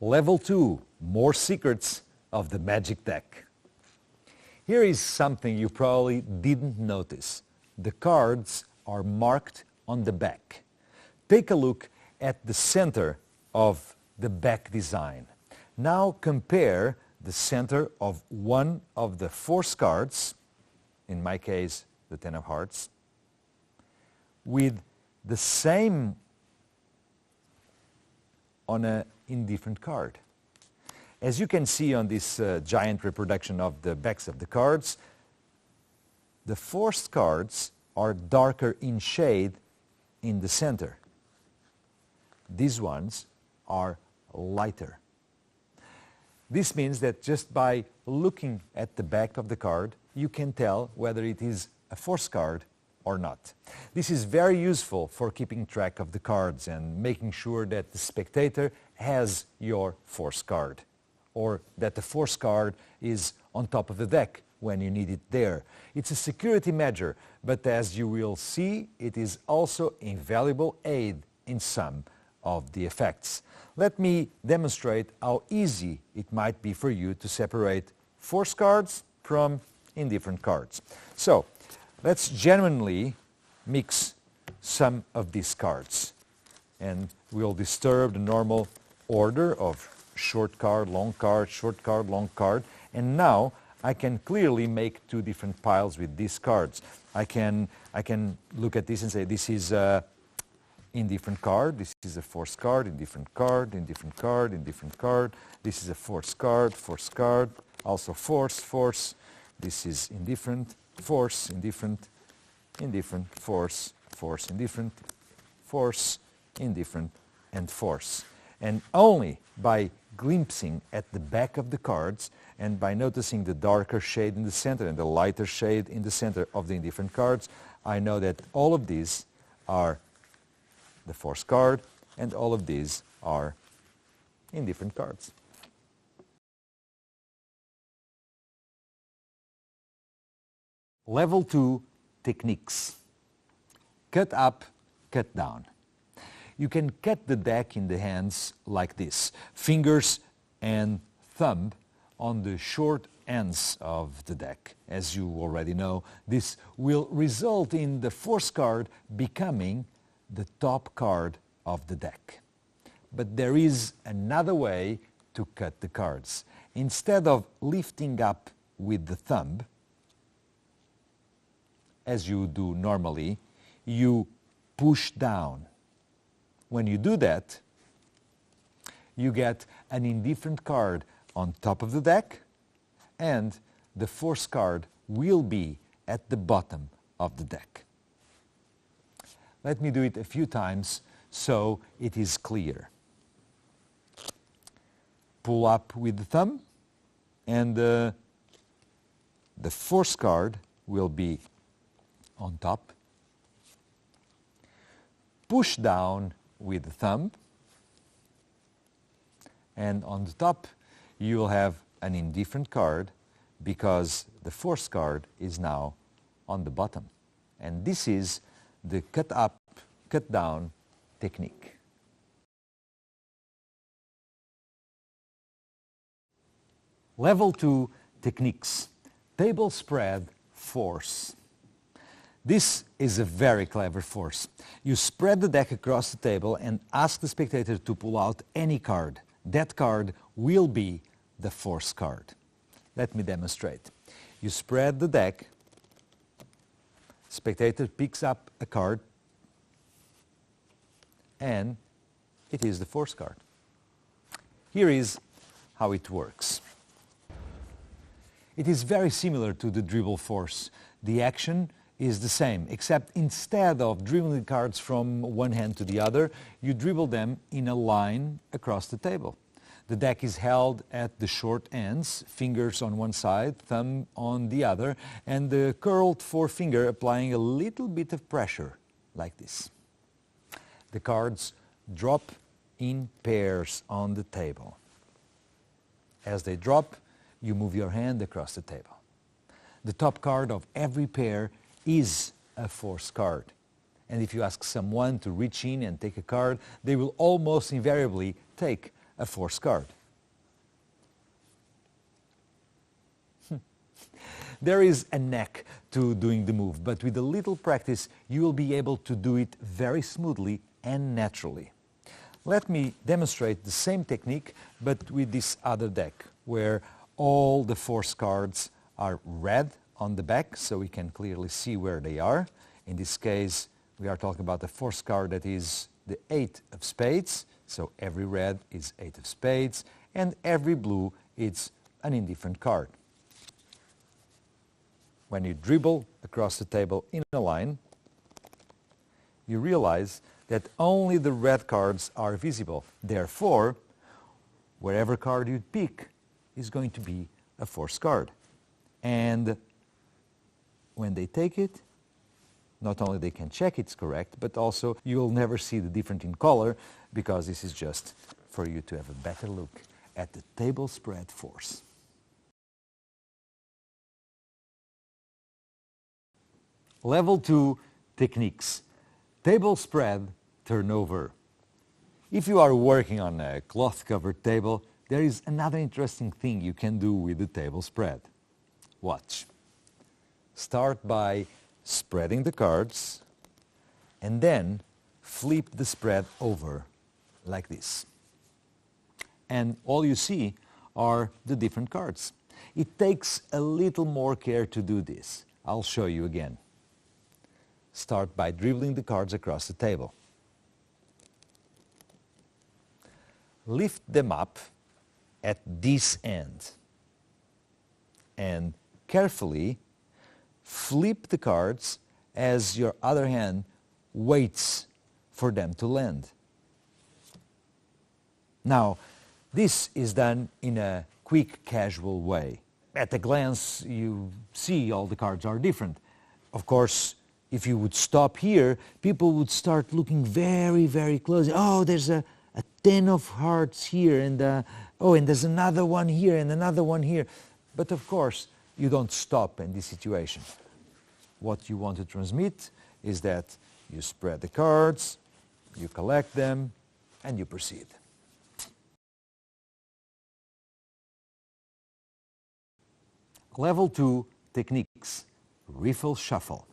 Level 2, more secrets of the magic deck. Here is something you probably didn't notice. The cards are marked on the back. Take a look at the center of the back design. Now compare the center of one of the force cards, in my case the Ten of Hearts, with the same on an indifferent card. As you can see on this giant reproduction of the backs of the cards, the forced cards are darker in shade in the center. These ones are lighter. This means that just by looking at the back of the card, you can tell whether it is a force card or not. This is very useful for keeping track of the cards and making sure that the spectator has your force card, or that the force card is on top of the deck when you need it there. It's a security measure, but as you will see, it is also invaluable aid in some of the effects. Let me demonstrate how easy it might be for you to separate force cards from indifferent cards. So, let's genuinely mix some of these cards, and we'll disturb the normal order of short card, long card, short card, long card, and now I can clearly make two different piles with these cards. I can look at this and say this is a indifferent card, this is a force card, indifferent card, indifferent card, indifferent card, this is a force card, also force, force, this is indifferent, force, indifferent, indifferent, force, force, indifferent, force, indifferent, and force. And only by glimpsing at the back of the cards and by noticing the darker shade in the center and the lighter shade in the center of the indifferent cards, I know that all of these are the force card and all of these are indifferent cards. Level 2 techniques. Cut up, cut down. You can cut the deck in the hands like this. Fingers and thumb on the short ends of the deck. As you already know, this will result in the force card becoming the top card of the deck. But there is another way to cut the cards. Instead of lifting up with the thumb, as you do normally, you push down. When you do that, you get an indifferent card on top of the deck, and the force card will be at the bottom of the deck. Let me do it a few times so it is clear. Pull up with the thumb, and the force card will be on top. Push down with the thumb, and on the top you will have an indifferent card because the force card is now on the bottom. And this is the cut up, cut down technique. Level 2 techniques. Table spread force. This is a very clever force. You spread the deck across the table and ask the spectator to pull out any card. That card will be the force card. Let me demonstrate. You spread the deck, spectator picks up a card, and it is the force card. Here is how it works. It is very similar to the dribble force. The action is the same, except instead of dribbling the cards from one hand to the other, you dribble them in a line across the table. The deck is held at the short ends, fingers on one side, thumb on the other, and the curled forefinger applying a little bit of pressure, like this. The cards drop in pairs on the table. As they drop, you move your hand across the table. The top card of every pair is a force card. And if you ask someone to reach in and take a card, they will almost invariably take a force card. There is a knack to doing the move, but with a little practice you will be able to do it very smoothly and naturally. Let me demonstrate the same technique but with this other deck, where all the force cards are red on the back, so we can clearly see where they are. In this case we are talking about a force card that is the 8 of spades, so every red is 8 of spades, and every blue is an indifferent card. When you dribble across the table in a line, you realize that only the red cards are visible. Therefore, wherever card you pick is going to be a force card. And when they take it, not only they can check it's correct, but also you will never see the difference in color, because this is just for you to have a better look at the table spread force. Level 2 techniques. Table spread turnover. If you are working on a cloth-covered table, there is another interesting thing you can do with the table spread. Watch. Start by spreading the cards and then flip the spread over like this. And all you see are the different cards. It takes a little more care to do this. I'll show you again. Start by dribbling the cards across the table. Lift them up at this end and carefully flip the cards as your other hand waits for them to land. Now, this is done in a quick, casual way. At a glance, you see all the cards are different. Of course, if you would stop here, people would start looking very, very close. Oh, there's a 10 of hearts here, and and there's another one here and another one here. But of course, you don't stop in this situation. What you want to transmit is that you spread the cards, you collect them, and you proceed. Level 2 techniques. Riffle shuffle.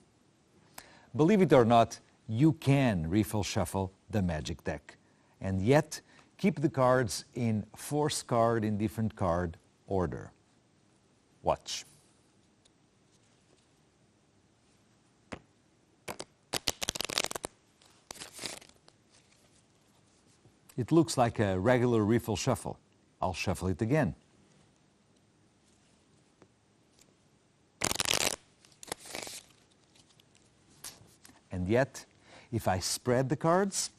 Believe it or not, you can riffle shuffle the magic deck, and yet keep the cards in force card indifferent card order. Watch. It looks like a regular riffle shuffle. I'll shuffle it again. And yet, if I spread the cards,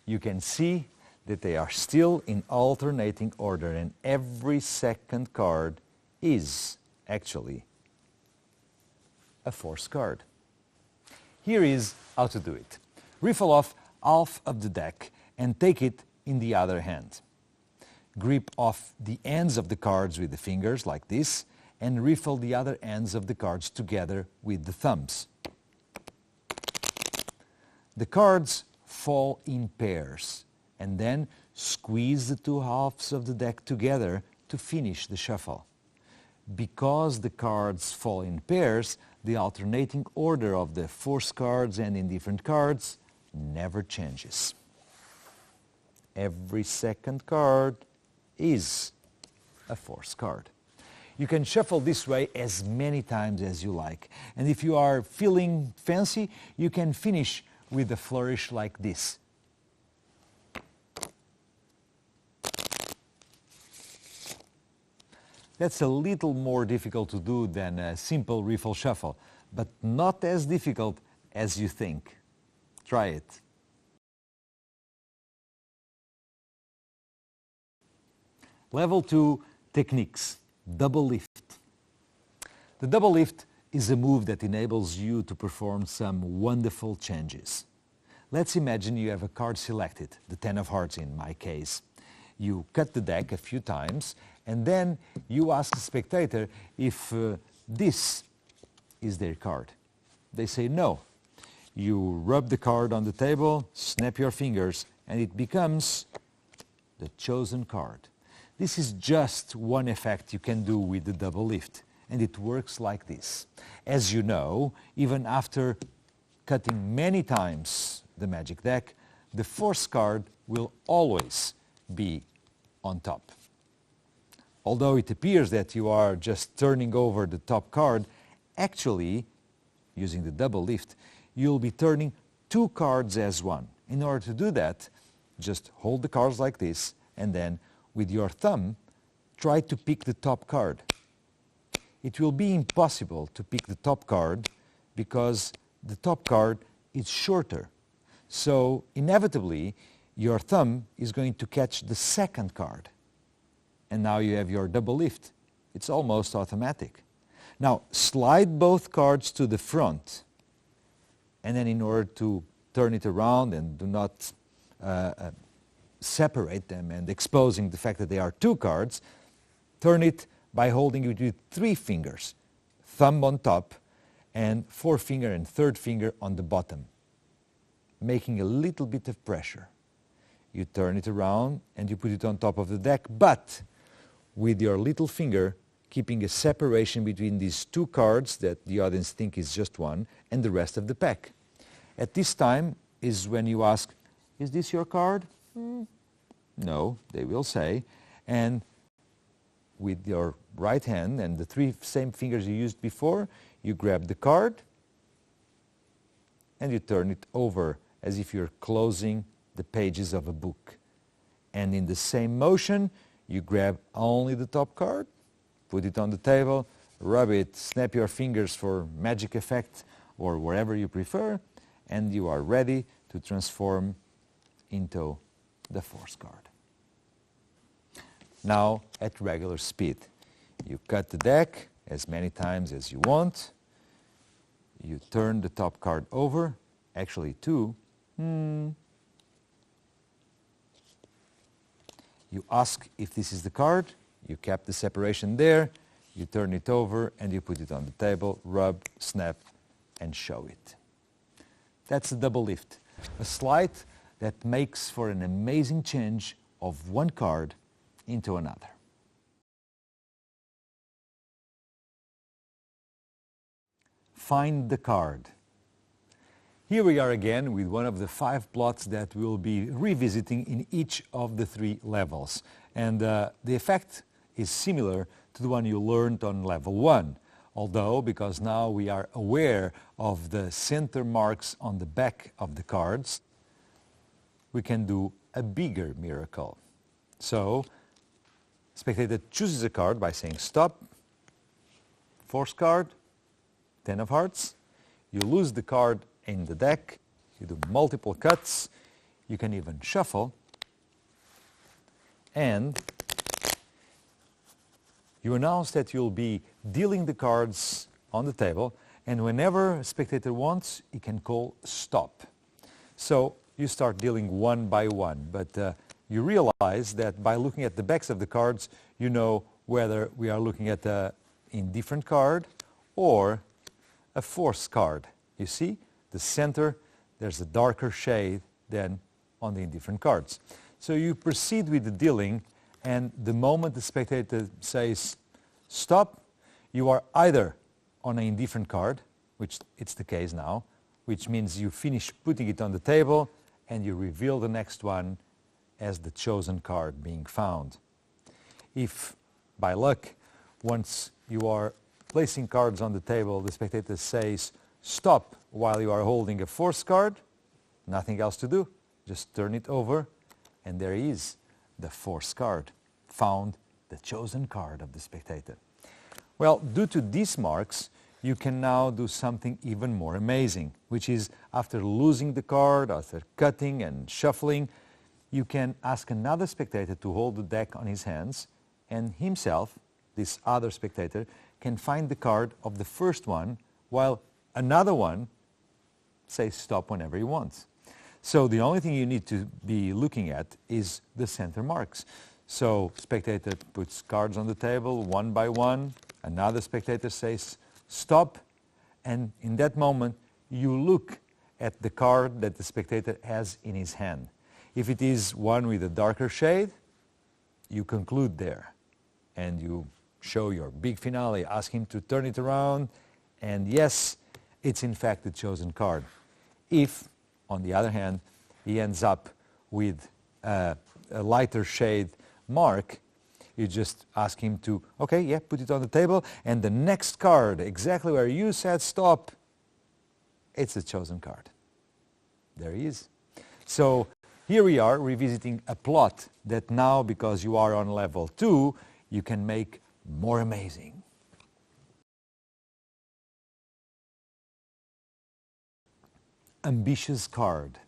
you can see that they are still in alternating order, and every second card is actually a force card. Here is how to do it. Riffle off half of the deck and take it in the other hand. Grip off the ends of the cards with the fingers like this, and riffle the other ends of the cards together with the thumbs. The cards fall in pairs, and then squeeze the two halves of the deck together to finish the shuffle. Because the cards fall in pairs, the alternating order of the force cards and indifferent cards never changes. Every second card is a force card. You can shuffle this way as many times as you like, and if you are feeling fancy, you can finish with a flourish like this. That's a little more difficult to do than a simple riffle shuffle, but not as difficult as you think. Try it. Level 2 techniques. Double lift. The double lift is a move that enables you to perform some wonderful changes. Let's imagine you have a card selected, the 10 of hearts in my case. You cut the deck a few times, and then you ask the spectator if this is their card. They say no. You rub the card on the table, snap your fingers, and it becomes the chosen card. This is just one effect you can do with the double lift, and it works like this. As you know, even after cutting many times the magic deck, the force card will always be on top. Although it appears that you are just turning over the top card, actually, using the double lift, you'll be turning two cards as one. In order to do that, just hold the cards like this, and then with your thumb, try to pick the top card. It will be impossible to pick the top card because the top card is shorter. So inevitably, your thumb is going to catch the second card. And now you have your double lift. It's almost automatic. Now, slide both cards to the front. And then in order to turn it around and do not separate them and exposing the fact that they are two cards, turn it by holding it with three fingers, thumb on top and forefinger and third finger on the bottom, making a little bit of pressure. You turn it around and you put it on top of the deck, but with your little finger keeping a separation between these two cards that the audience think is just one and the rest of the pack. At this time is when you ask, is this your card? No, they will say. And with your right hand and the three same fingers you used before, you grab the card and you turn it over as if you're closing the pages of a book. And in the same motion, you grab only the top card, put it on the table, rub it, snap your fingers for magic effect or wherever you prefer, and you are ready to transform into the force card. Now at regular speed. You cut the deck as many times as you want. You turn the top card over, actually two. You ask if this is the card, you kept the separation there, you turn it over and you put it on the table, rub, snap and show it. That's a double lift, a slide that makes for an amazing change of one card into another. Find the card. Here we are again with one of the 5 plots that we'll be revisiting in each of the 3 levels. And the effect is similar to the one you learned on level 1. Although, because now we are aware of the center marks on the back of the cards, we can do a bigger miracle. So, spectator chooses a card by saying stop, force card, 10 of hearts. You lose the card in the deck, you do multiple cuts, you can even shuffle, and you announce that you'll be dealing the cards on the table, and whenever a spectator wants, he can call stop. So you start dealing one by one, but you realize that by looking at the backs of the cards, you know whether we are looking at an indifferent card or a force card. You see, the center, there's a darker shade than on the indifferent cards. So you proceed with the dealing, and the moment the spectator says stop, you are either on an indifferent card, which it's the case now, which means you finish putting it on the table and you reveal the next one as the chosen card being found. If, by luck, once you are placing cards on the table, the spectator says stop while you are holding a force card, nothing else to do. Just turn it over, and there is the force card, found the chosen card of the spectator. Well, due to these marks, you can now do something even more amazing, which is after losing the card, after cutting and shuffling, you can ask another spectator to hold the deck on his hands, and himself, this other spectator, can find the card of the first one, while another one says stop whenever he wants. So the only thing you need to be looking at is the center marks. So spectator puts cards on the table one by one, another spectator says stop, and in that moment you look at the card that the spectator has in his hand. If it is one with a darker shade, you conclude there and you show your big finale, ask him to turn it around, and yes, it's in fact the chosen card. If, on the other hand, he ends up with a lighter shade mark, you just ask him to, okay, yeah, put it on the table, and the next card, exactly where you said stop, it's the chosen card. There he is. So here we are revisiting a plot that now, because you are on level 2, you can make more amazing. Ambitious card.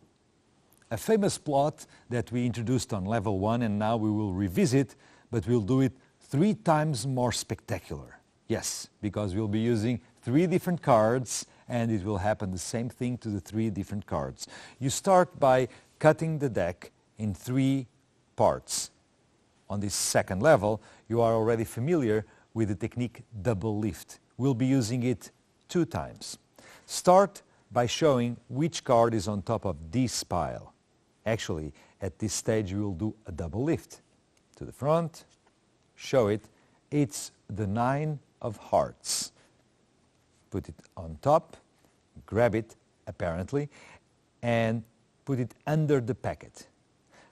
A famous plot that we introduced on level 1 and now we will revisit, but we'll do it 3 times more spectacular. Yes, because we'll be using 3 different cards and it will happen the same thing to the 3 different cards. You start by cutting the deck in 3 parts. On this second level, you are already familiar with the technique double lift. We'll be using it 2 times. Start by showing which card is on top of this pile. Actually, at this stage, we will do a double lift. To the front, show it. It's the 9 of hearts. Put it on top, grab it, apparently, and put it under the packet.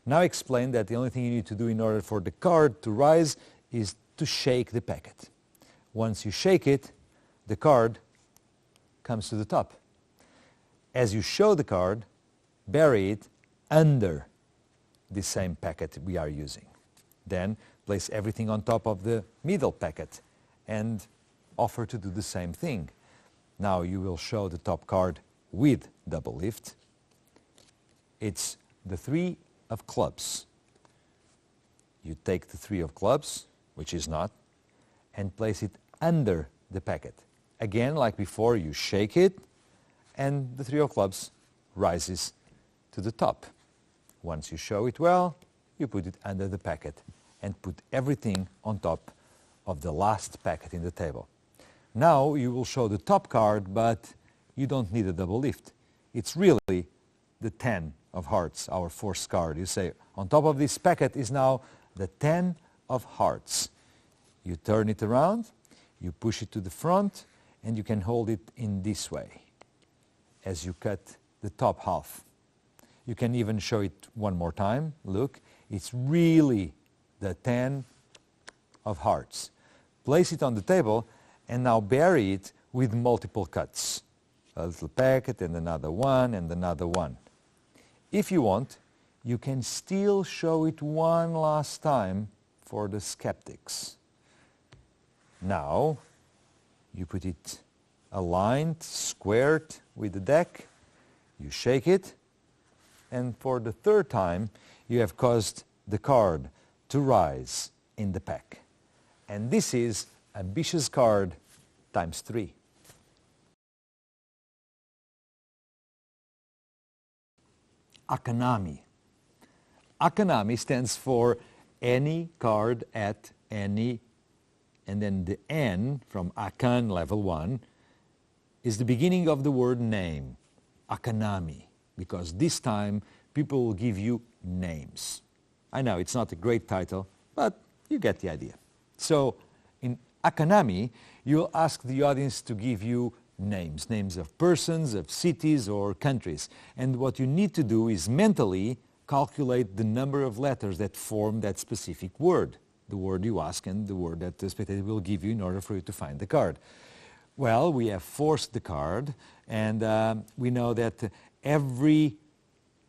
Now explain that the only thing you need to do in order for the card to rise is to shake the packet. Once you shake it, the card comes to the top. As you show the card, bury it under the same packet we are using. Then place everything on top of the middle packet and offer to do the same thing. Now you will show the top card with double lift. It's the 3 of clubs. You take the 3 of clubs, which is not, and place it under the packet. Again, like before, you shake it and the 3 of clubs rises to the top. Once you show it well, you put it under the packet and put everything on top of the last packet in the table. Now you will show the top card, but you don't need a double lift. It's really the 10 of hearts, our 4th card. You say, on top of this packet is now the 10 of hearts. You turn it around, you push it to the front, and you can hold it in this way as you cut the top half. You can even show it one more time. Look, it's really the 10 of hearts. Place it on the table and now bury it with multiple cuts. A little packet and another one and another one. If you want, you can still show it one last time for the skeptics. Now, you put it aligned, squared with the deck, you shake it, and for the 3rd time, you have caused the card to rise in the pack. And this is ambitious card times 3. Akanami. Akanami stands for any card at any, and then the N from Akan level 1 is the beginning of the word name, Akanami, because this time people will give you names. I know it's not a great title, but you get the idea. So in Akanami, you'll ask the audience to give you names, names of persons, of cities or countries. And what you need to do is mentally calculate the number of letters that form that specific word, the word you ask and the word that the spectator will give you in order for you to find the card. Well, we have forced the card, and we know that every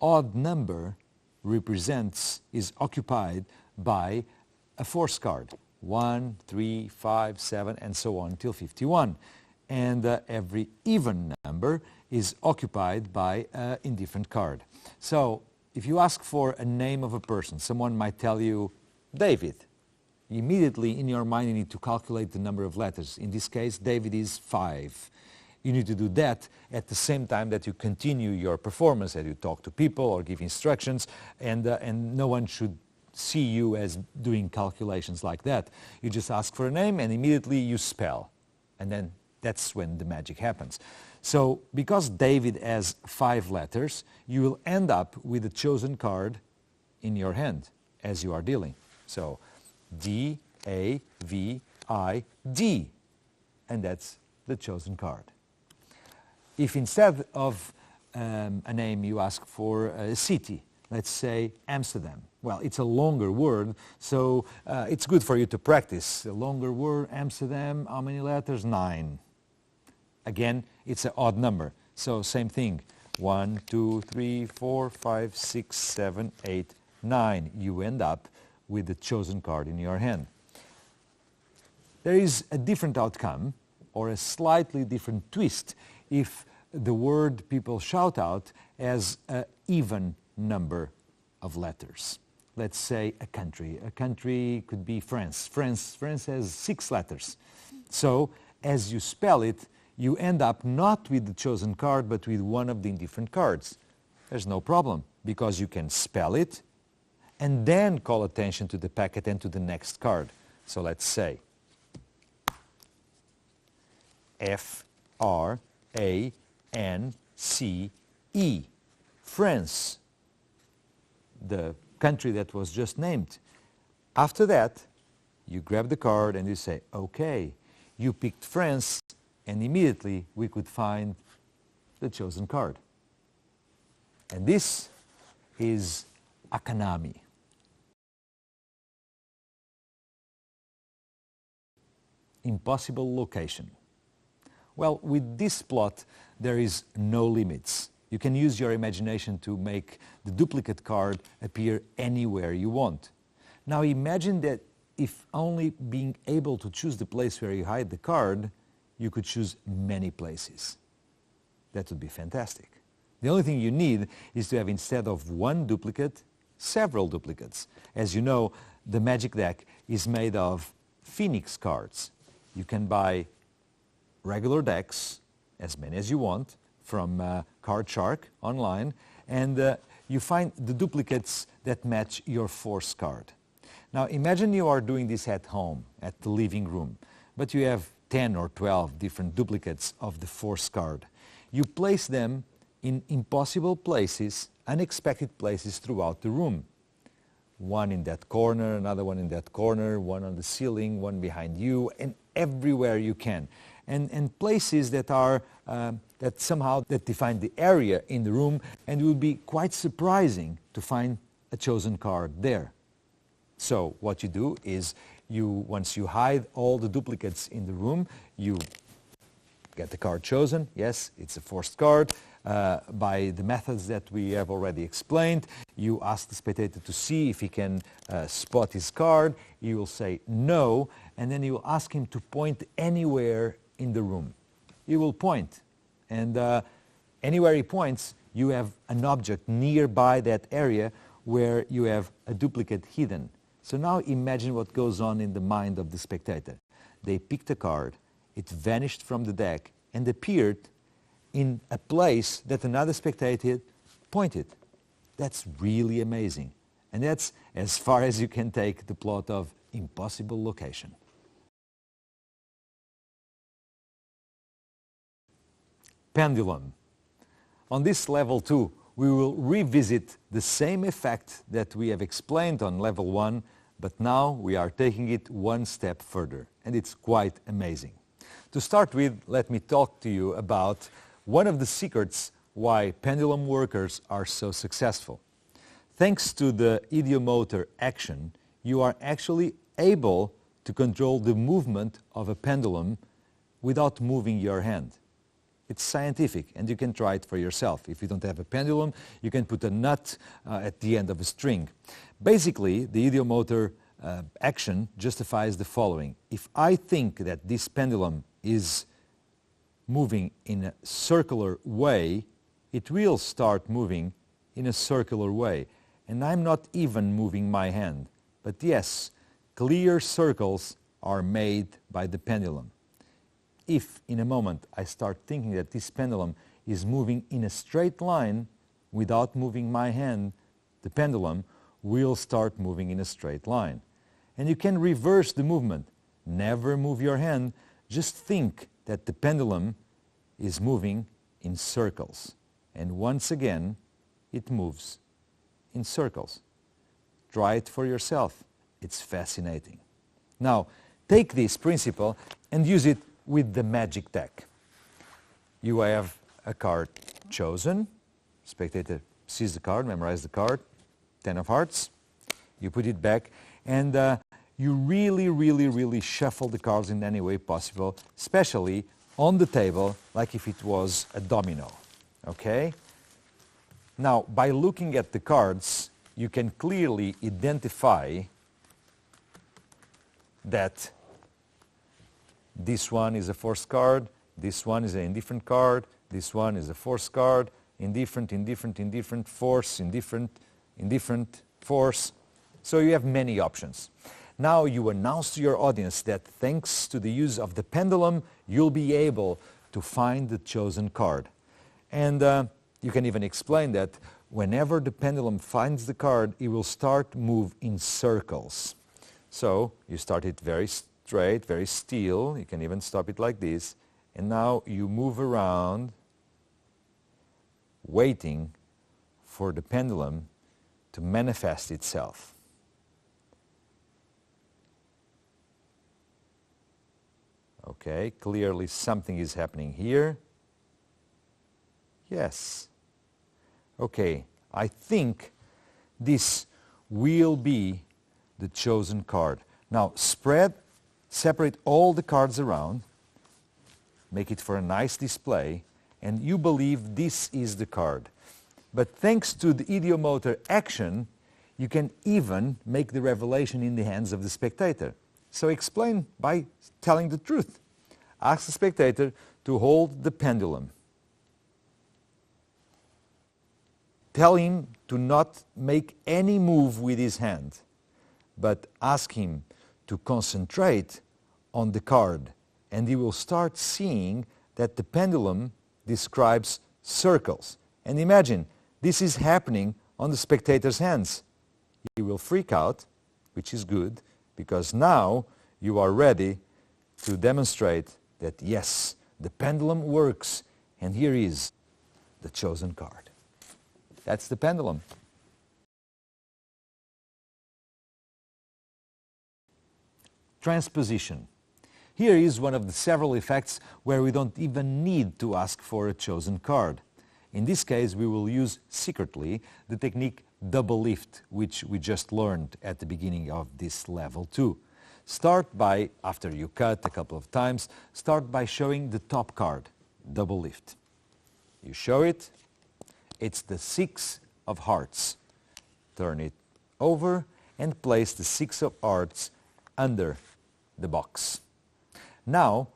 odd number is occupied by a force card. 1, 3, 5, 7, and so on till 51. And every even number is occupied by an indifferent card. So if you ask for a name of a person, someone might tell you David. Immediately in your mind you need to calculate the number of letters. In this case, David is 5. You need to do that at the same time that you continue your performance, that you talk to people or give instructions, and no one should see you as doing calculations like that. You just ask for a name and immediately you spell. And then that's when the magic happens. So because David has 5 letters, you will end up with a chosen card in your hand as you are dealing. So D-A-V-I-D. And that's the chosen card. If instead of a name you ask for a city, let's say Amsterdam. Well, it's a longer word, so it's good for you to practice. A longer word, Amsterdam, how many letters? 9. Again, it's an odd number, so same thing. 1, 2, 3, 4, 5, 6, 7, 8, 9. You end up with the chosen card in your hand. There is a different outcome, or a slightly different twist, if the word people shout out has an even number of letters. Let's say a country. A country could be France. France has 6 letters. So as you spell it, you end up not with the chosen card, but with one of the indifferent cards. There's no problem, because you can spell it and then call attention to the packet and to the next card. So let's say F-R-A-N-C-E, France, the country that was just named. After that, you grab the card and you say, okay, you picked France, and immediately we could find the chosen card. And this is Akanami. Impossible location. Well, with this plot, there is no limits. You can use your imagination to make the duplicate card appear anywhere you want. Now imagine that if only being able to choose the place where you hide the card, you could choose many places. That would be fantastic. The only thing you need is to have, instead of one duplicate, several duplicates. As you know, the Magic Deck is made of Phoenix cards. You can buy regular decks, as many as you want, from Card Shark online, and you find the duplicates that match your force card. Now imagine you are doing this at home, at the living room, but you have 10 or 12 different duplicates of the force card. You place them in impossible places, unexpected places throughout the room. One in that corner, another one in that corner, one on the ceiling, one behind you, and everywhere you can. And places that are that somehow define the area in the room, and it would be quite surprising to find a chosen card there. So what you do is, once you hide all the duplicates in the room, you get the card chosen. Yes, it's a forced card. By the methods that we have already explained, you ask the spectator to see if he can spot his card. He will say no, and then you will ask him to point anywhere in the room. He will point, and anywhere he points, you have an object nearby that area where you have a duplicate hidden. So now imagine what goes on in the mind of the spectator. They picked a card, it vanished from the deck and appeared in a place that another spectator pointed. That's really amazing. And that's as far as you can take the plot of Impossible Location. Pendulum. On this level 2, we will revisit the same effect that we have explained on level 1, but now we are taking it one step further, and it's quite amazing. To start with, let me talk to you about one of the secrets why pendulum workers are so successful. Thanks to the idiomotor action, you are actually able to control the movement of a pendulum without moving your hand. It's scientific, and you can try it for yourself. If you don't have a pendulum, you can put a nut at the end of a string. Basically, the idiomotor action justifies the following. If I think that this pendulum is moving in a circular way, it will start moving in a circular way. And I'm not even moving my hand. But yes, clear circles are made by the pendulum. If in a moment I start thinking that this pendulum is moving in a straight line without moving my hand, the pendulum will start moving in a straight line. And you can reverse the movement. Never move your hand, just think that the pendulum is moving in circles. And once again, it moves in circles. Try it for yourself, It's fascinating. Now, take this principle and use it with the magic deck. You have a card chosen. Spectator sees the card, memorizes the card, 10 of hearts. You put it back, and you really shuffle the cards in any way possible, especially on the table, like if it was a domino. Okay? Now, by looking at the cards, you can clearly identify that this one is a force card, this one is an indifferent card, this one is a force card, indifferent, force, indifferent, force. So you have many options. Now you announce to your audience that thanks to the use of the pendulum, you'll be able to find the chosen card. And you can even explain that whenever the pendulum finds the card, it will start move in circles. So you start it very straight, very still. You can even stop it like this. And now you move around, waiting for the pendulum to manifest itself. Okay, clearly something is happening here. Yes. Okay, I think this will be the chosen card. Now separate all the cards around, make it for a nice display, and you believe this is the card. But thanks to the ideomotor action, you can even make the revelation in the hands of the spectator. So explain by telling the truth. Ask the spectator to hold the pendulum. Tell him to not make any move with his hand, but ask him to concentrate on the card, and he will start seeing that the pendulum describes circles. And imagine, this is happening on the spectator's hands. He will freak out, which is good, because now you are ready to demonstrate that yes, the pendulum works, and here is the chosen card. That's the pendulum. Transposition. Here is one of the several effects where we don't even need to ask for a chosen card. In this case, we will use secretly the technique double lift, which we just learned at the beginning of this level 2. Start by, after you cut a couple of times, start by showing the top card, double lift. You show it, it's the 6 of hearts. Turn it over and place the 6 of hearts under the box. Now,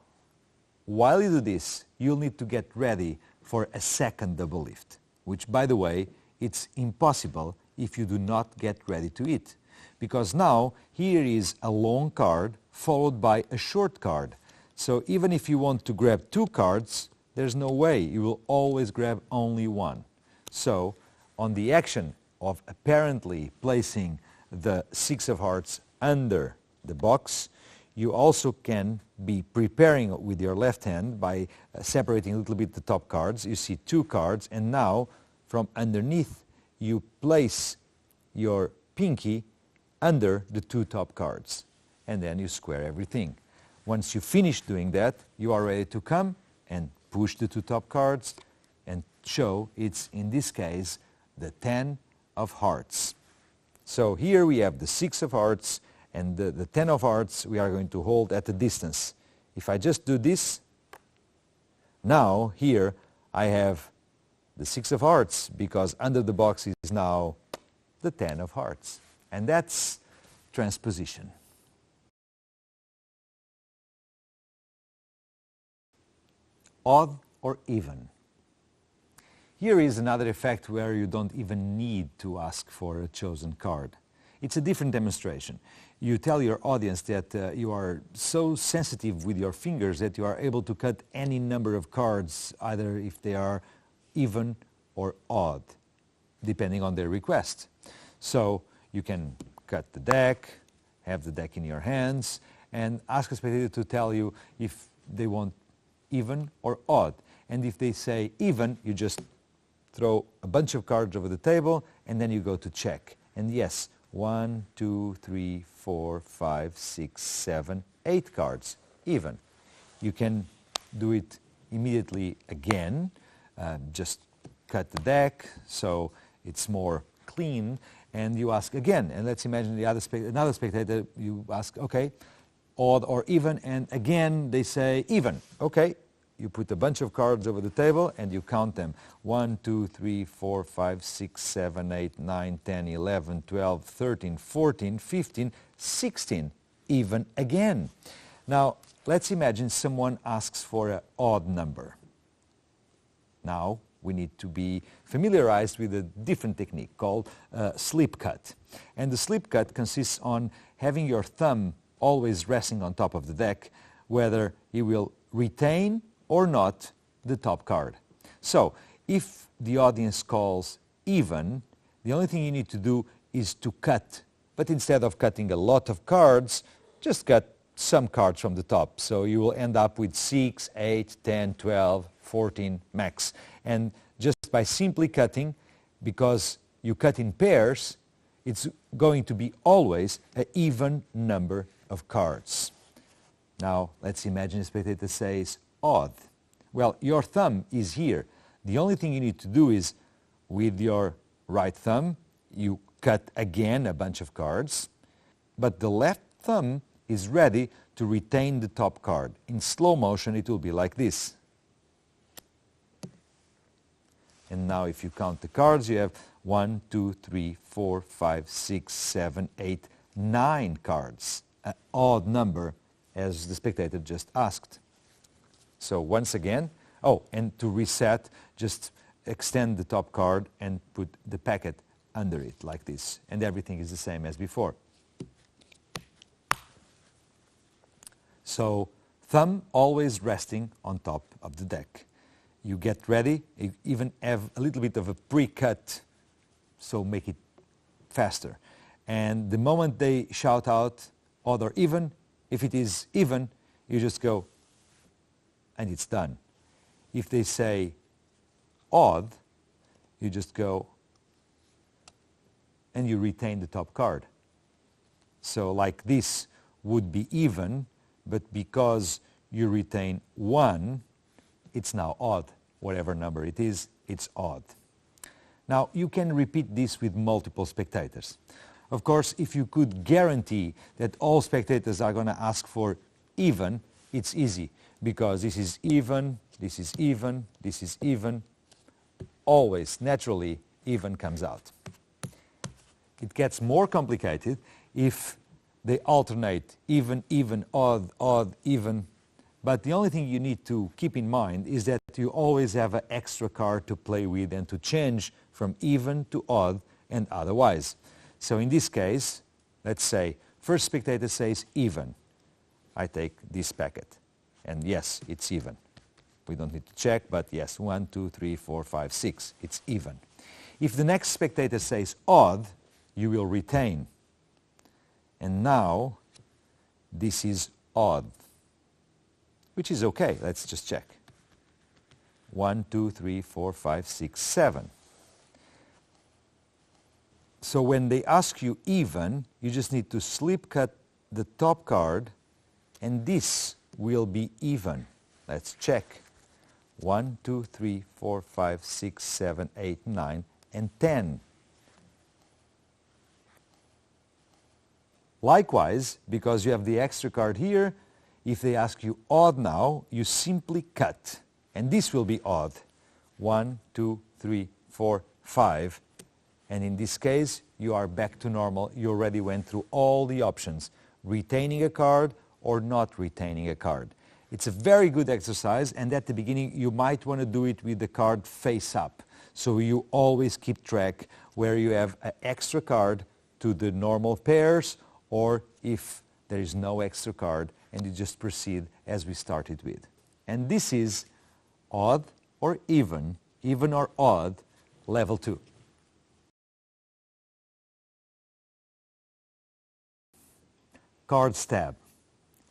while you do this, you'll need to get ready for a second double lift, which, by the way, it's impossible if you do not get ready to it. Because now, here is a long card followed by a short card. So even if you want to grab 2 cards, there's no way. You will always grab only one. So, on the action of apparently placing the 6 of hearts under the box, you also can be preparing with your left hand by separating a little bit the top cards. You see 2 cards, and now from underneath you place your pinky under the 2 top cards, and then you square everything. Once you finish doing that, you are ready to come and push the 2 top cards and show it's, in this case, the 10 of hearts. So here we have the 6 of hearts, and the 10 of hearts we are going to hold at a distance. If I just do this, now here I have the 6 of hearts, because under the box is now the 10 of hearts. And that's transposition. Odd or even. Here is another effect where you don't even need to ask for a chosen card. It's a different demonstration. You tell your audience that you are so sensitive with your fingers that you are able to cut any number of cards, either if they are even or odd, depending on their request. So you can cut the deck, have the deck in your hands, and ask a spectator to tell you if they want even or odd. And if they say even, you just throw a bunch of cards over the table, and then you go to check. And yes, 1, 2, 3, 4, 5, 6, 7, 8 cards, even. You can do it immediately again. Just cut the deck so it's more clean, and you ask again. And let's imagine another spectator, you ask, okay, odd or even, and again they say even. Okay, you put a bunch of cards over the table and you count them. 1, 2, 3, 4, 5, 6, 7, 8, 9, 10, 11, 12, 13, 14, 15, 16, even again. Now, let's imagine someone asks for an odd number. Now, we need to be familiarized with a different technique called slip cut. And the slip cut consists on having your thumb always resting on top of the deck, whether you will retain or not the top card. So, if the audience calls even, the only thing you need to do is to cut. But instead of cutting a lot of cards, just cut some cards from the top. So you will end up with 6, 8, 10, 12, 14 max. And just by simply cutting, because you cut in pairs, it's going to be always an even number of cards. Now, let's imagine a spectator says odd. Well, your thumb is here. The only thing you need to do is, with your right thumb, you cut again a bunch of cards, but the left thumb is ready to retain the top card. In slow motion, it will be like this. And now if you count the cards, you have 1, 2, 3, 4, 5, 6, 7, 8, 9 cards. An odd number, as the spectator just asked. So once again, oh, and to reset, just extend the top card and put the packet under it like this. And everything is the same as before. So thumb always resting on top of the deck. You get ready, you even have a little bit of a pre-cut, so make it faster. And the moment they shout out odd or even, if it is even, you just go and it's done. If they say odd, you just go and you retain the top card. So like this would be even, but because you retain 1, it's now odd. Whatever number it is, it's odd. Now, you can repeat this with multiple spectators. Of course, if you could guarantee that all spectators are going to ask for even, it's easy, because this is even, this is even, this is even. Always, naturally, even comes out. It gets more complicated if they alternate even, even, odd, odd, even. But the only thing you need to keep in mind is that you always have an extra card to play with and to change from even to odd and otherwise. So in this case, let's say, first spectator says even. I take this packet. And yes, it's even. We don't need to check, but yes, 1, 2, 3, 4, 5, 6. It's even. If the next spectator says odd, you will retain. And now, this is odd, which is okay. Let's just check. 1, 2, 3, 4, 5, 6, 7. So when they ask you even, you just need to slip cut the top card, and this will be even. Let's check. 1, 2, 3, 4, 5, 6, 7, 8, 9, and 10. Likewise, because you have the extra card here, if they ask you odd now, you simply cut. And this will be odd. 1, 2, 3, 4, 5. And in this case, you are back to normal. You already went through all the options, retaining a card or not retaining a card. It's a very good exercise, and at the beginning, you might want to do it with the card face up. So you always keep track where you have an extra card to the normal pairs, or if there is no extra card, and you just proceed as we started with. And this is odd or even or odd, level 2. Cards tab.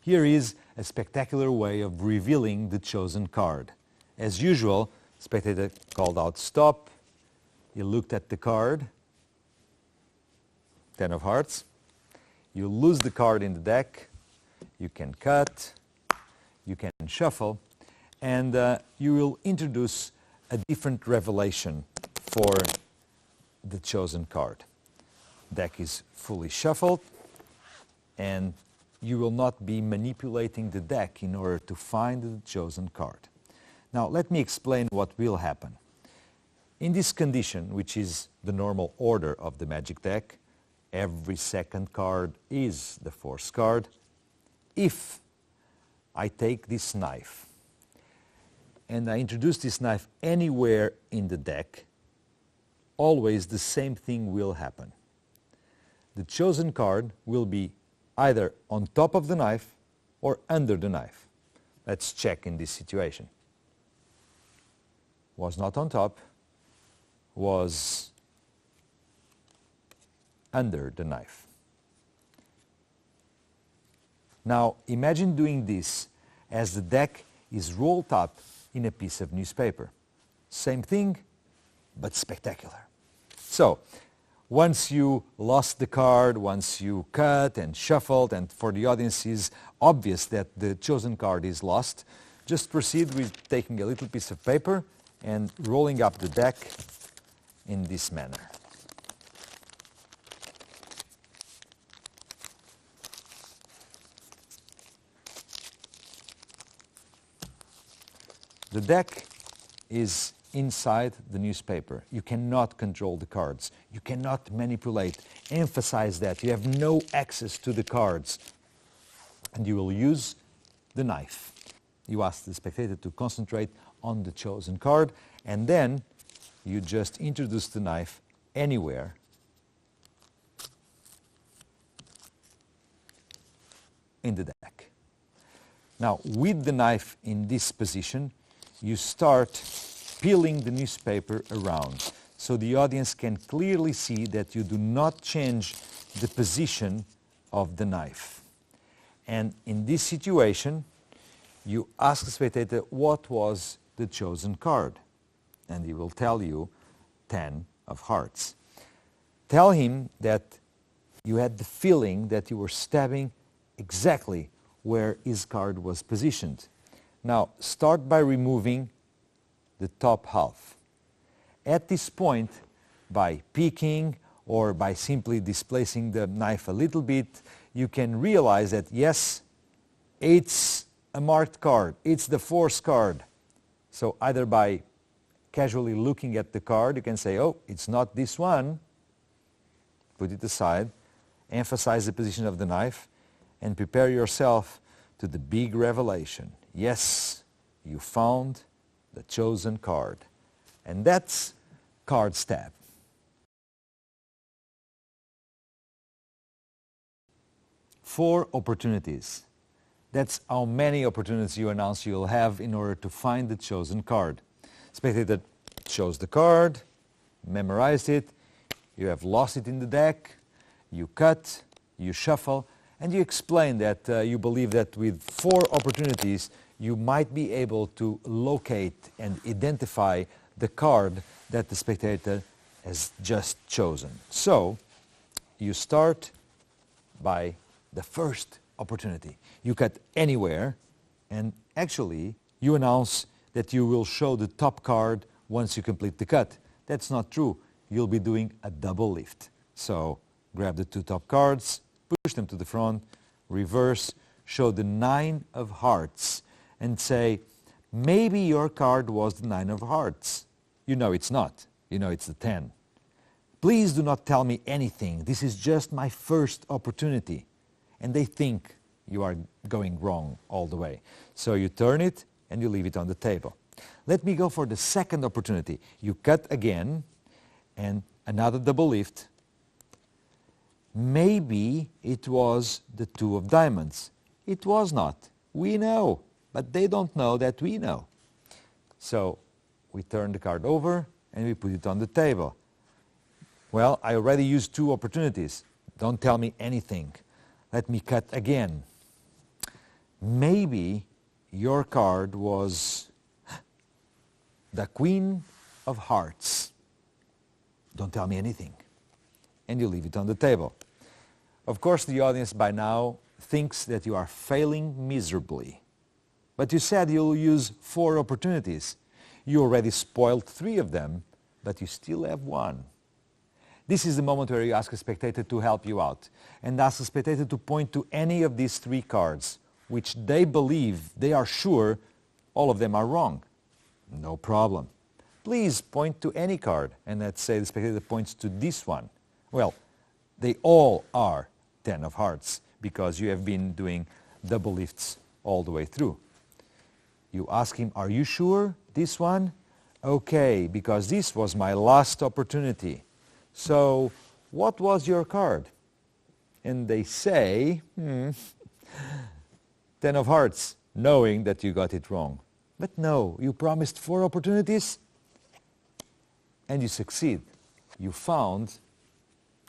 Here is a spectacular way of revealing the chosen card. As usual, spectator called out stop. He looked at the card. 10 of hearts. You lose the card in the deck. You can cut. You can shuffle. And you will introduce a different revelation for the chosen card. Deck is fully shuffled, and you will not be manipulating the deck in order to find the chosen card. Now, let me explain what will happen. In this condition, which is the normal order of the magic deck, every second card is the force card. If I take this knife and I introduce this knife anywhere in the deck, always the same thing will happen. The chosen card will be either on top of the knife or under the knife. Let's check in this situation. Was not on top, was under the knife. Now imagine doing this as the deck is rolled up in a piece of newspaper. Same thing, but spectacular. So, once you lost the card, once you cut and shuffled, and for the audience is obvious that the chosen card is lost, just proceed with taking a little piece of paper and rolling up the deck in this manner. The deck is inside the newspaper. You cannot control the cards. You cannot manipulate. Emphasize that. You have no access to the cards. And you will use the knife. You ask the spectator to concentrate on the chosen card, and then you just introduce the knife anywhere in the deck. Now, with the knife in this position, you start peeling the newspaper around so the audience can clearly see that you do not change the position of the knife. And in this situation, you ask the spectator what was the chosen card, and he will tell you 10 of hearts. Tell him that you had the feeling that you were stabbing exactly where his card was positioned. Now, start by removing the top half. At this point, by peeking or by simply displacing the knife a little bit, you can realize that, yes, it's a marked card. It's the force card. So either by casually looking at the card, you can say, oh, it's not this one. Put it aside, emphasize the position of the knife, and prepare yourself to the big revelation. Yes, you found the chosen card. And that's card stab. Four opportunities. That's how many opportunities you announce you'll have in order to find the chosen card. Spectator chose the card, memorized it, you have lost it in the deck, you cut, you shuffle, and you explain that you believe that with 4 opportunities you might be able to locate and identify the card that the spectator has just chosen. So, you start by the first opportunity. You cut anywhere, and actually you announce that you will show the top card once you complete the cut. That's not true. You'll be doing a double lift. So, grab the 2 top cards, push them to the front, reverse, show the 9 of hearts, and say, maybe your card was the 9 of hearts. You know it's not. You know it's the 10. Please do not tell me anything. This is just my first opportunity. And they think you are going wrong all the way. So you turn it and you leave it on the table. Let me go for the second opportunity. You cut again and another double lift. Maybe it was the 2 of diamonds. It was not. We know, but they don't know that we know. So we turn the card over and we put it on the table. Well, I already used 2 opportunities. Don't tell me anything. Let me cut again. Maybe your card was the Queen of Hearts. Don't tell me anything. And you leave it on the table. Of course, the audience by now thinks that you are failing miserably. But you said you'll use 4 opportunities. You already spoiled 3 of them, but you still have 1. This is the moment where you ask a spectator to help you out and ask the spectator to point to any of these 3 cards, which they believe, they are sure, all of them are wrong. No problem. Please point to any card, and let's say the spectator points to this one. Well, they all are 10 of hearts because you have been doing double lifts all the way through. You ask him, are you sure this one? Okay, because this was my last opportunity. So, what was your card? And they say, 10 of hearts, knowing that you got it wrong. But no, you promised 4 opportunities, and you succeed. You found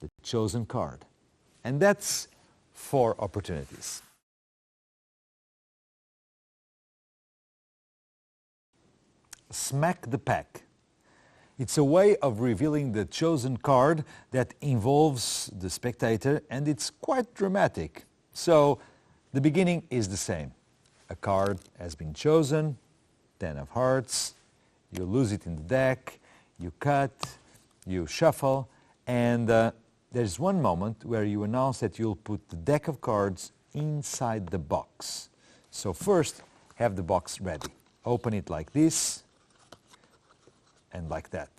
the chosen card. And that's 4 opportunities. Smack the pack. It's a way of revealing the chosen card that involves the spectator, and it's quite dramatic. So the beginning is the same. A card has been chosen, 10 of hearts, you lose it in the deck, you cut, you shuffle, and there's one moment where you announce that you'll put the deck of cards inside the box. So first, have the box ready. Open it like this, and like that.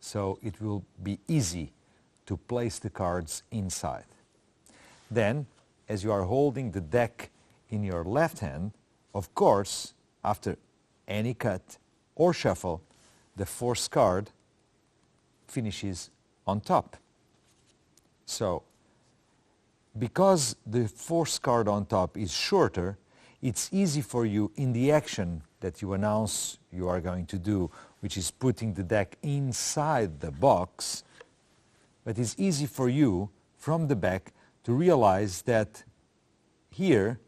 So it will be easy to place the cards inside. Then, as you are holding the deck in your left hand, of course, after any cut or shuffle, the force card finishes on top. So, because the force card on top is shorter, it's easy for you in the action that you announce you are going to do, which is putting the deck inside the box, but it's easy for you from the back to realize that here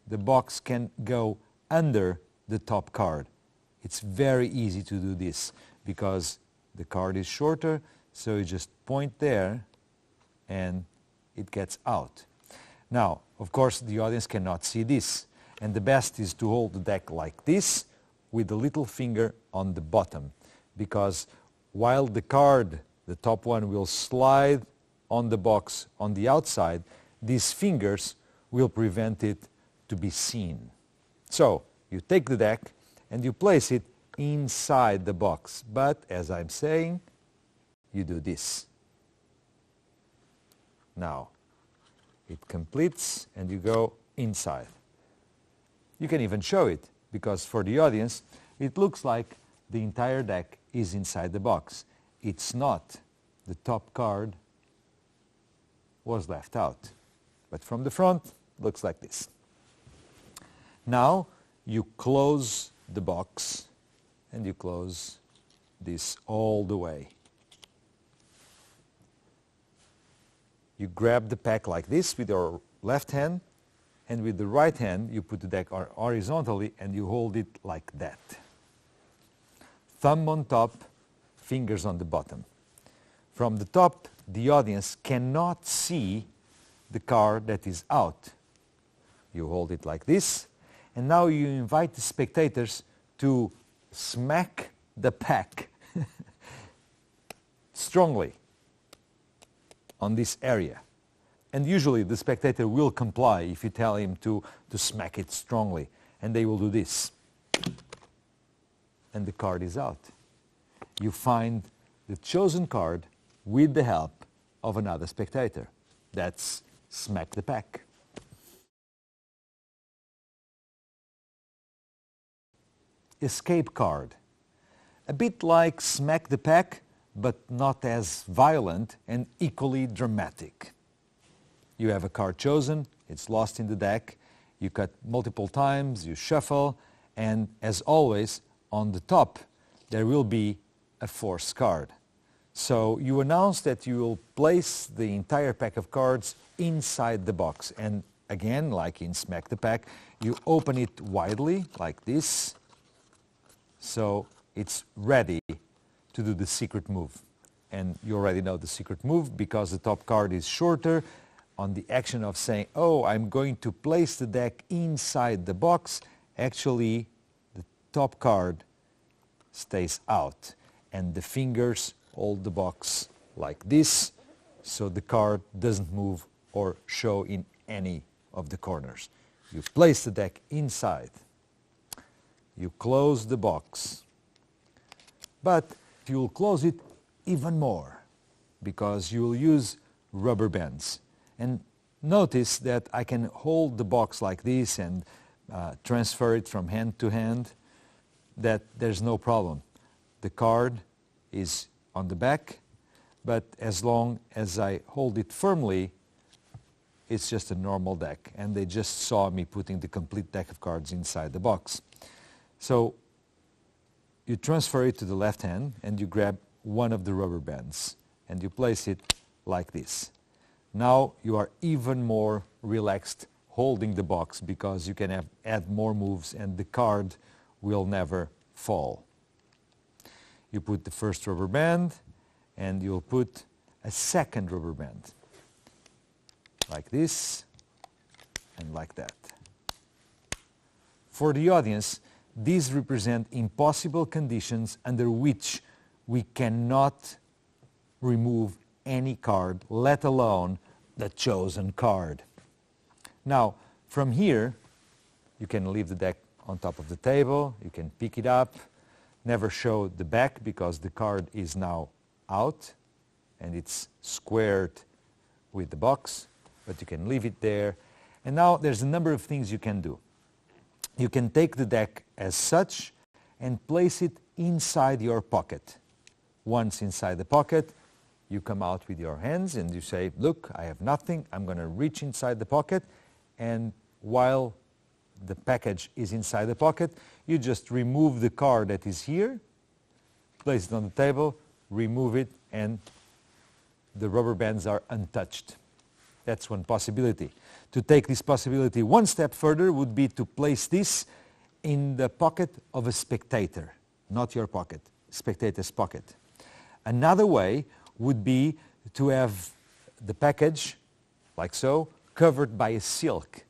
the box can go under the top card. It's very easy to do this because the card is shorter, so you just point there and it gets out. Now, of course, the audience cannot see this, and the best is to hold the deck like this with the little finger on the bottom, because while the card, the top one, will slide on the box on the outside, these fingers will prevent it to be seen. So you take the deck and you place it inside the box, but as I'm saying, you do this. Now it completes and you go inside. You can even show it, because for the audience it looks like the entire deck is inside the box. It's not. The top card was left out. But from the front, it looks like this. Now you close the box and you close this all the way. You grab the pack like this with your left hand, and with the right hand you put the deck horizontally and you hold it like that. Thumb on top, fingers on the bottom. From the top, the audience cannot see the card that is out. You hold it like this, and now you invite the spectators to smack the pack strongly on this area. And usually the spectator will comply if you tell him to smack it strongly, and they will do this. And the card is out. You find the chosen card with the help of another spectator. That's smack the pack. Escape card. A bit like smack the pack, but not as violent and equally dramatic. You have a card chosen, it's lost in the deck, you cut multiple times, you shuffle, and as always, on the top, there will be a force card. So you announce that you will place the entire pack of cards inside the box. And again, like in Smack the Pack, you open it widely, like this, so it's ready to do the secret move. And you already know the secret move because the top card is shorter. on the action of saying, oh, I'm going to place the deck inside the box, actually the top card stays out and the fingers hold the box like this, so the card doesn't move or show in any of the corners. You place the deck inside, you close the box, but you will close it even more because you will use rubber bands. And notice that I can hold the box like this and transfer it from hand to hand, that there's no problem. The card is on the back, but as long as I hold it firmly, it's just a normal deck. And they just saw me putting the complete deck of cards inside the box. So you transfer it to the left hand and you grab one of the rubber bands and you place it like this. Now you are even more relaxed holding the box because you can add more moves and the card will never fall. You put the first rubber band and you'll put a second rubber band like this and like that. For the audience, these represent impossible conditions under which we cannot remove any card, let alone the chosen card. Now, from here, you can leave the deck on top of the table, you can pick it up, never show the back because the card is now out and it's squared with the box, but you can leave it there. And now there's a number of things you can do. You can take the deck as such and place it inside your pocket. Once inside the pocket, you come out with your hands and you say, look, I have nothing, I'm going to reach inside the pocket, and while the package is inside the pocket, you just remove the card that is here, place it on the table, remove it, and the rubber bands are untouched. That's one possibility. To take this possibility one step further would be to place this in the pocket of a spectator, not your pocket, spectator's pocket. Another way would be to have the package, like so, covered by a silk.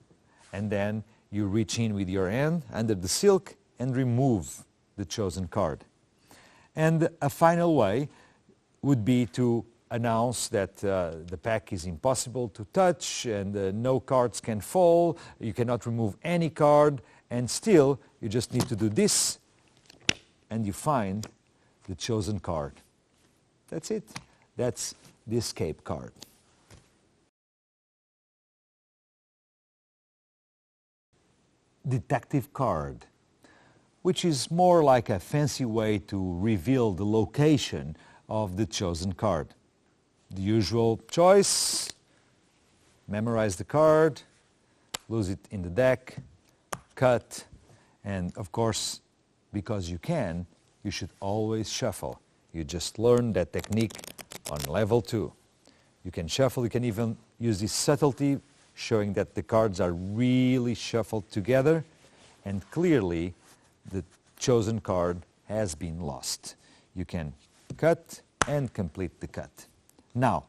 And then you reach in with your hand under the silk and remove the chosen card. And a final way would be to announce that the pack is impossible to touch and no cards can fall, you cannot remove any card, and still you just need to do this and you find the chosen card. That's it. That's the escape card. Detective card, which is more like a fancy way to reveal the location of the chosen card. The usual choice: memorize the card, lose it in the deck, cut, and of course, because you can, you should always shuffle. You just learned that technique on level 2. You can shuffle, you can even use this subtlety showing that the cards are really shuffled together and clearly the chosen card has been lost. You can cut and complete the cut. Now,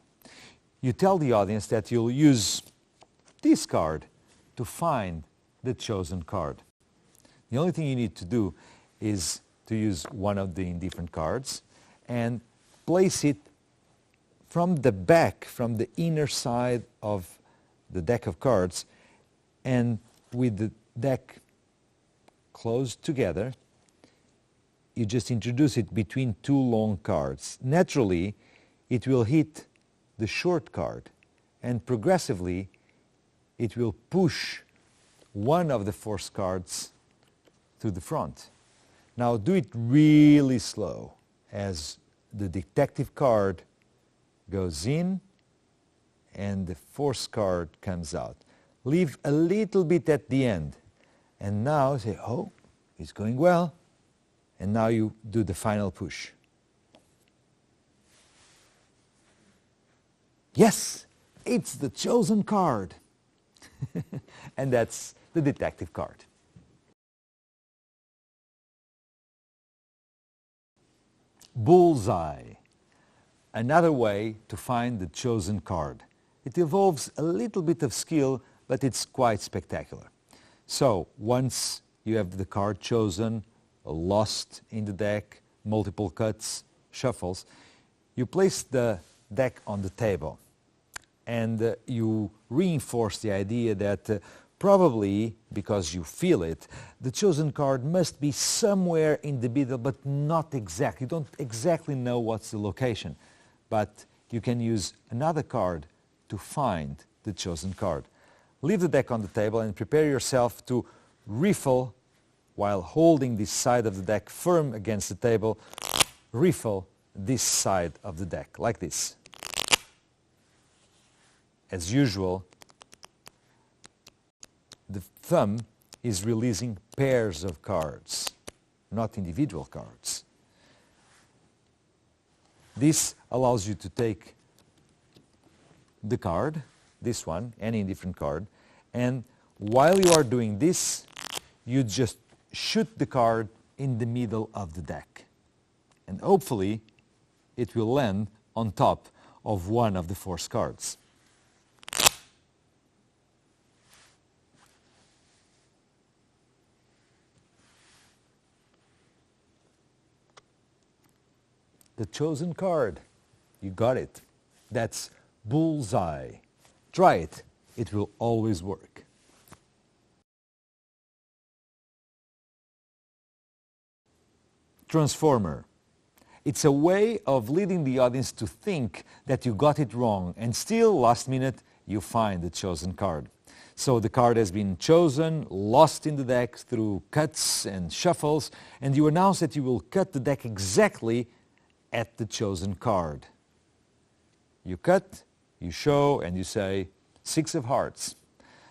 you tell the audience that you'll use this card to find the chosen card. The only thing you need to do is to use one of the indifferent cards and place it from the back, from the inner side of the deck of cards, and with the deck closed together, you just introduce it between two long cards. Naturally, it will hit the short card, and progressively it will push one of the forced cards to the front. Now do it really slow as the detective card goes in and the forced card comes out. Leave a little bit at the end and now say, oh, it's going well, and now you do the final push. Yes, it's the chosen card. And that's the detective card. Bullseye. Another way to find the chosen card. It involves a little bit of skill, but it's quite spectacular. So once you have the card chosen, lost in the deck, multiple cuts, shuffles, you place the deck on the table and you reinforce the idea that probably, because you feel it, the chosen card must be somewhere in the middle, but not exactly. You don't exactly know what's the location, but you can use another card to find the chosen card. Leave the deck on the table and prepare yourself to riffle while holding this side of the deck firm against the table. Riffle this side of the deck, like this. As usual, the thumb is releasing pairs of cards, not individual cards. This allows you to take the card, this one, any indifferent card, and while you are doing this, you just shoot the card in the middle of the deck. And hopefully, it will land on top of one of the forced cards. The chosen card. You got it. That's bullseye. Try it. It will always work. Transformer. It's a way of leading the audience to think that you got it wrong, and still, last minute, you find the chosen card. So the card has been chosen, lost in the deck through cuts and shuffles, and you announce that you will cut the deck exactly at the chosen card. You cut, you show, and you say, 6 of hearts.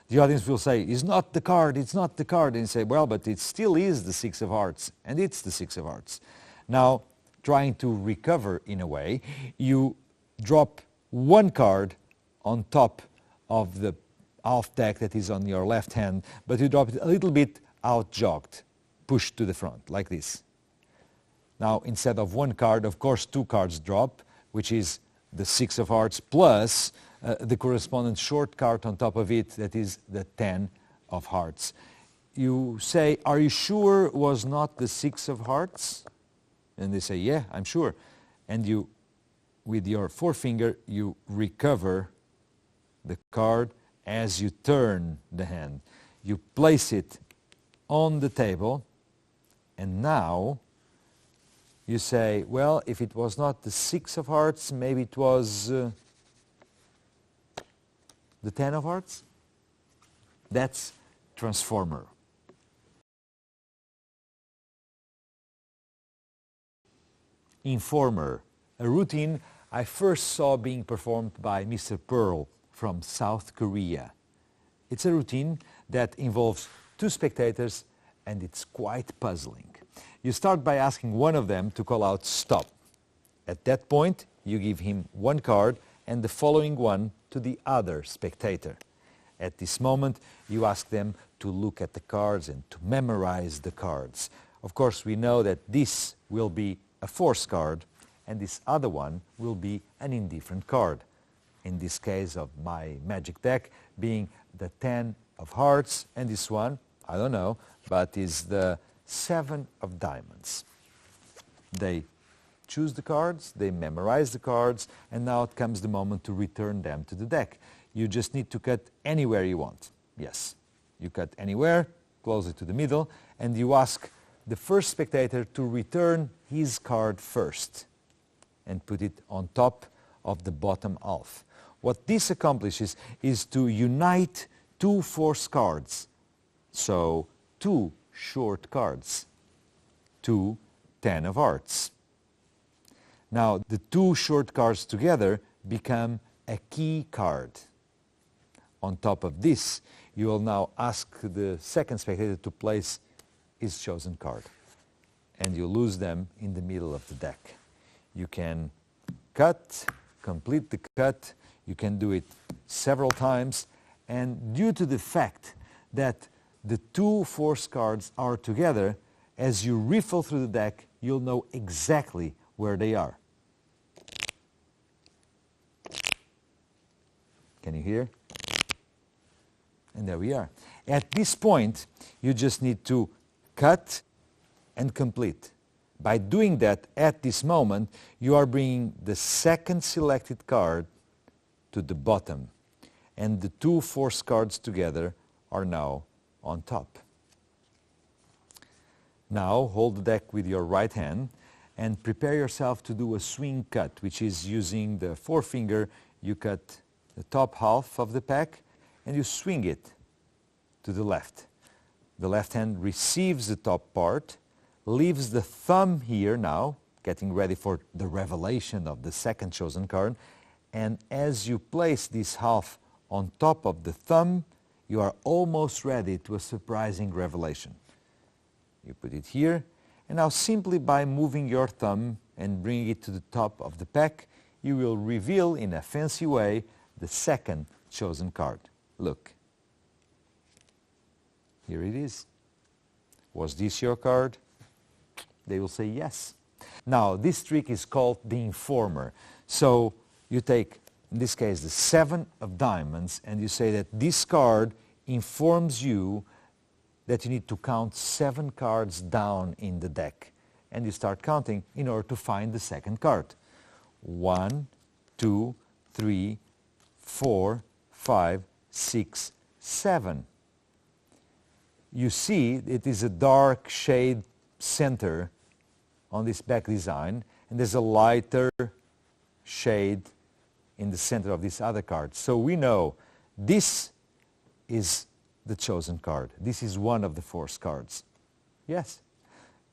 The audience will say, it's not the card, it's not the card. And you say, well, but it still is the 6 of hearts, and it's the 6 of hearts. Now, trying to recover in a way, you drop one card on top of the half deck that is on your left hand, but you drop it a little bit out-jogged, pushed to the front, like this. Now, instead of one card, of course, 2 cards drop, which is the 6 of hearts plus the corresponding short card on top of it, that is the 10 of hearts. You say, are you sure it was not the 6 of hearts? And they say, yeah, I'm sure. And you, with your forefinger, you recover the card as you turn the hand. You place it on the table, and now you say, well, if it was not the 6 of hearts, maybe it was the 10 of hearts? That's Transformer. Informer, a routine I first saw being performed by Mr. Pearl from South Korea. It's a routine that involves 2 spectators, and it's quite puzzling. You start by asking one of them to call out stop. At that point, you give him one card and the following one to the other spectator. At this moment, you ask them to look at the cards and to memorize the cards. Of course, we know that this will be a force card, and this other one will be an indifferent card. In this case of my magic deck, being the 10 of hearts, and this one, I don't know, but is the 7 of diamonds. They choose the cards, they memorize the cards, and now it comes the moment to return them to the deck. You just need to cut anywhere you want. Yes, you cut anywhere, close it to the middle, and you ask the first spectator to return his card first and put it on top of the bottom half. What this accomplishes is to unite 2 force cards, so 2 short cards, 2 10 of hearts. Now the 2 short cards together become a key card. On top of this, you will now ask the second spectator to place his chosen card, and you lose them in the middle of the deck. You can cut, complete the cut, you can do it several times, and due to the fact that the 2 force cards are together, as you riffle through the deck, you'll know exactly where they are. Can you hear? And there we are. At this point, you just need to cut and complete. By doing that at this moment, you are bringing the second selected card to the bottom. And the two forced cards together are now on top. Now hold the deck with your right hand and prepare yourself to do a swing cut, which is using the forefinger. You cut the top half of the pack and you swing it to the left. The left hand receives the top part, leaves the thumb here now, getting ready for the revelation of the second chosen card, and as you place this half on top of the thumb, you are almost ready to a surprising revelation. You put it here, and now simply by moving your thumb and bringing it to the top of the pack, you will reveal in a fancy way the second chosen card. Look. Here it is. Was this your card? They will say yes. Now, this trick is called the informer. So you take, in this case, the 7 of diamonds, and you say that this card informs you that you need to count 7 cards down in the deck. And you start counting in order to find the second card. 1, 2, 3, 4, 5, 6, 7. You see it is a dark shade center on this back design, and there's a lighter shade in the center of this other card. So we know this is the chosen card. This is one of the forced cards. Yes.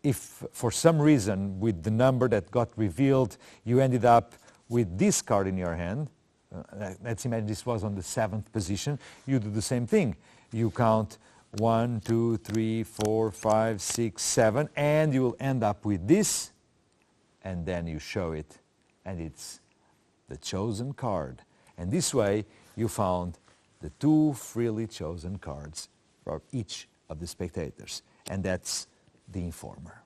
If for some reason with the number that got revealed you ended up with this card in your hand, let's imagine this was on the 7th position, you do the same thing. You count 1, 2, 3, 4, 5, 6, 7, and you will end up with this, and then you show it, and it's the chosen card. And this way you found the 2 freely chosen cards for each of the spectators, and that's the informer.